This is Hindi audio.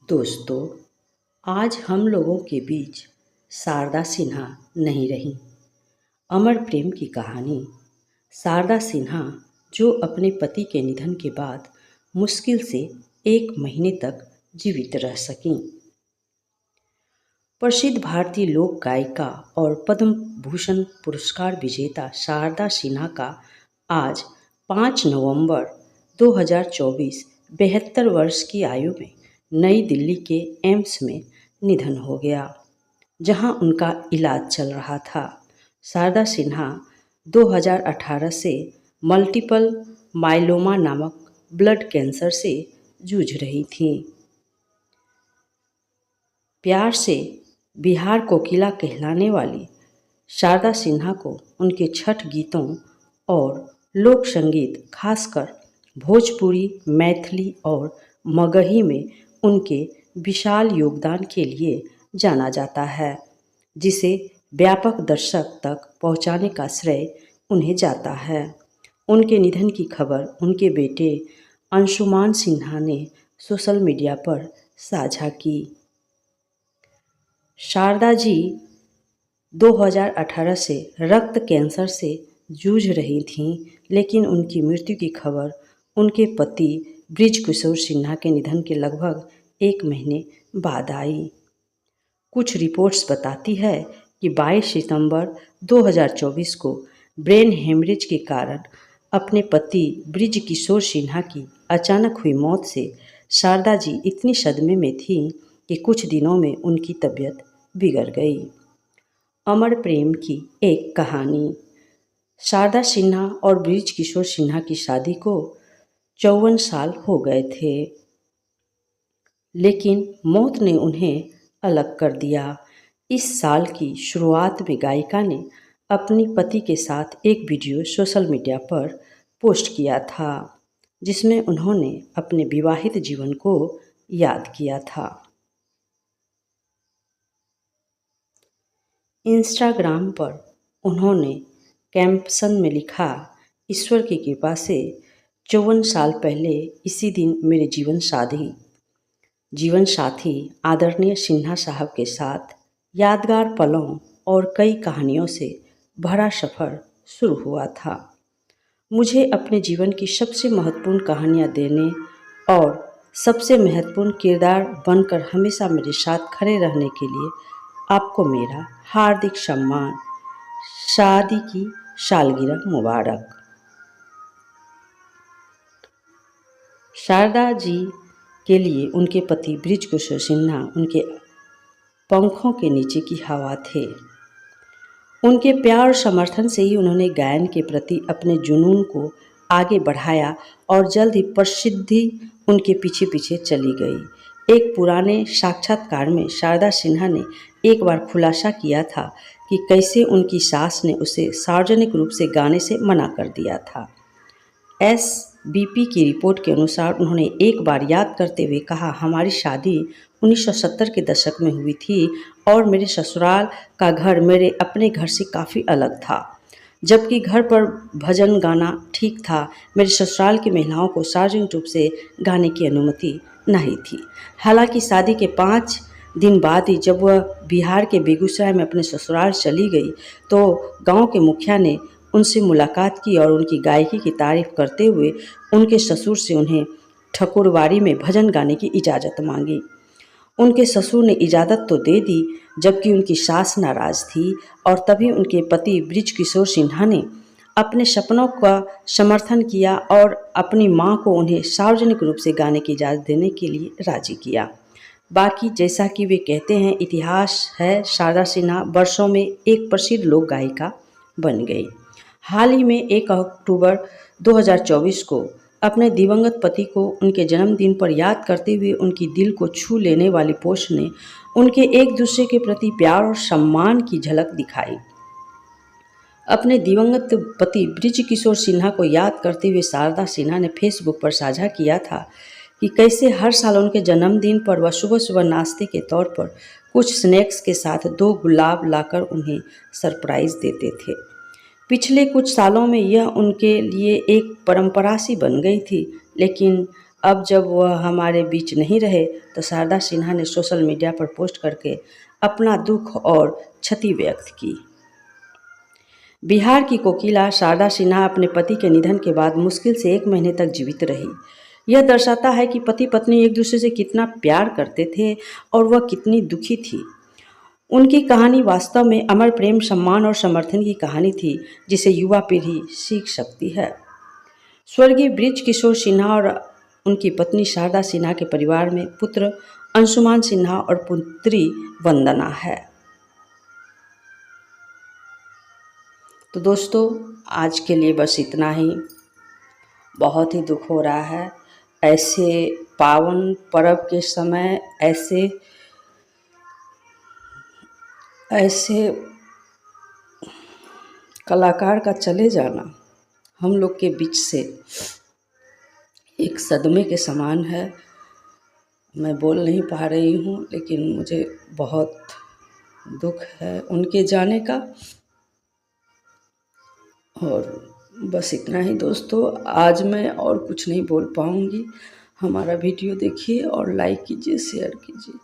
दोस्तों, आज हम लोगों के बीच शारदा सिन्हा नहीं रहीं। अमर प्रेम की कहानी। शारदा सिन्हा, जो अपने पति के निधन के बाद मुश्किल से 1 महीने तक जीवित रह सकीं। प्रसिद्ध भारतीय लोक गायिका और पद्म भूषण पुरस्कार विजेता शारदा सिन्हा का आज 5 नवंबर 2024 72 वर्ष की आयु में नई दिल्ली के एम्स में निधन हो गया, जहां उनका इलाज चल रहा था। शारदा सिन्हा 2018 से मल्टीपल माइलोमा नामक ब्लड कैंसर से जूझ रही थीं। प्यार से बिहार कोकिला कहलाने वाली शारदा सिन्हा को उनके छठ गीतों और लोक संगीत, खासकर भोजपुरी, मैथिली और मगही में उनके विशाल योगदान के लिए जाना जाता है, जिसे व्यापक दर्शक तक पहुंचाने का श्रेय उन्हें जाता है। उनके निधन की खबर उनके बेटे अंशुमान सिन्हा ने सोशल मीडिया पर साझा की। शारदा जी 2018 से रक्त कैंसर से जूझ रही थीं, लेकिन उनकी मृत्यु की खबर उनके पति बृज किशोर सिन्हा के निधन के लगभग 1 महीने बाद आई। कुछ रिपोर्ट्स बताती है कि 22 सितंबर 2024 को ब्रेन हेमरेज के कारण अपने पति बृज किशोर सिन्हा की अचानक हुई मौत से शारदा जी इतनी सदमे में थीं कि कुछ दिनों में उनकी तबीयत बिगड़ गई। अमर प्रेम की एक कहानी। शारदा सिन्हा और बृज किशोर सिन्हा की शादी को 54 साल हो गए थे, लेकिन मौत ने उन्हें अलग कर दिया। इस साल की शुरुआत में गायिका ने अपनी पति के साथ एक वीडियो सोशल मीडिया पर पोस्ट किया था, जिसमें उन्होंने अपने विवाहित जीवन को याद किया था। इंस्टाग्राम पर उन्होंने कैप्शन में लिखा, ईश्वर की कृपा से 54 साल पहले इसी दिन मेरे जीवन साथी आदरणीय सिन्हा साहब के साथ यादगार पलों और कई कहानियों से भरा सफ़र शुरू हुआ था। मुझे अपने जीवन की सबसे महत्वपूर्ण कहानियाँ देने और सबसे महत्वपूर्ण किरदार बनकर हमेशा मेरे साथ खड़े रहने के लिए आपको मेरा हार्दिक सम्मान। शादी की सालगिरह मुबारक। शारदा जी के लिए उनके पति बृज किशोर सिन्हा उनके पंखों के नीचे की हवा थे। उनके प्यार और समर्थन से ही उन्होंने गायन के प्रति अपने जुनून को आगे बढ़ाया और जल्द ही प्रसिद्धि उनके पीछे पीछे चली गई। एक पुराने साक्षात्कार में शारदा सिन्हा ने एक बार खुलासा किया था कि कैसे उनकी सास ने उसे सार्वजनिक रूप से गाने से मना कर दिया था। SBP की रिपोर्ट के अनुसार उन्होंने एक बार याद करते हुए कहा, हमारी शादी 1970 के दशक में हुई थी और मेरे ससुराल का घर मेरे अपने घर से काफ़ी अलग था। जबकि घर पर भजन गाना ठीक था, मेरे ससुराल की महिलाओं को सार्वजनिक रूप से गाने की अनुमति नहीं थी। हालांकि शादी के 5 दिन बाद ही जब वह बिहार के बेगूसराय में अपने ससुराल चली गई, तो गांव के मुखिया ने उनसे मुलाकात की और उनकी गायकी की तारीफ करते हुए उनके ससुर से उन्हें ठकुरबाड़ी में भजन गाने की इजाज़त मांगी। उनके ससुर ने इजाज़त तो दे दी, जबकि उनकी सास नाराज़ थी और तभी उनके पति बृज किशोर सिन्हा ने अपने सपनों का समर्थन किया और अपनी मां को उन्हें सार्वजनिक रूप से गाने की इजाज़त देने के लिए राजी किया। बाकी जैसा कि वे कहते हैं, इतिहास है, शारदा सिन्हा वर्षों में एक प्रसिद्ध लोक गायिका बन गई। हाल ही में 1 अक्टूबर 2024 को अपने दिवंगत पति को उनके जन्मदिन पर याद करते हुए उनकी दिल को छू लेने वाली पोस्ट ने उनके एक दूसरे के प्रति प्यार और सम्मान की झलक दिखाई। अपने दिवंगत पति बृज किशोर सिन्हा को याद करते हुए शारदा सिन्हा ने फेसबुक पर साझा किया था कि कैसे हर साल उनके जन्मदिन पर वह सुबह सुबह नाश्ते के तौर पर कुछ स्नैक्स के साथ 2 गुलाब लाकर उन्हें सरप्राइज़ देते थे। पिछले कुछ सालों में यह उनके लिए एक परंपरा सी बन गई थी, लेकिन अब जब वह हमारे बीच नहीं रहे तो शारदा सिन्हा ने सोशल मीडिया पर पोस्ट करके अपना दुख और क्षति व्यक्त की। बिहार की कोकिला शारदा सिन्हा अपने पति के निधन के बाद मुश्किल से 1 महीने तक जीवित रही। यह दर्शाता है कि पति पत्नी एक दूसरे से कितना प्यार करते थे और वह कितनी दुखी थी। उनकी कहानी वास्तव में अमर प्रेम, सम्मान और समर्थन की कहानी थी, जिसे युवा पीढ़ी सीख सकती है। स्वर्गीय बृज किशोर सिन्हा और उनकी पत्नी शारदा सिन्हा के परिवार में पुत्र अंशुमान सिन्हा और पुत्री वंदना है। तो दोस्तों, आज के लिए बस इतना ही। बहुत ही दुख हो रहा है। ऐसे पावन पर्व के समय ऐसे कलाकार का चले जाना हम लोग के बीच से एक सदमे के समान है। मैं बोल नहीं पा रही हूँ, लेकिन मुझे बहुत दुख है उनके जाने का। और बस इतना ही दोस्तों, आज मैं और कुछ नहीं बोल पाऊँगी। हमारा वीडियो देखिए और लाइक कीजिए, शेयर कीजिए।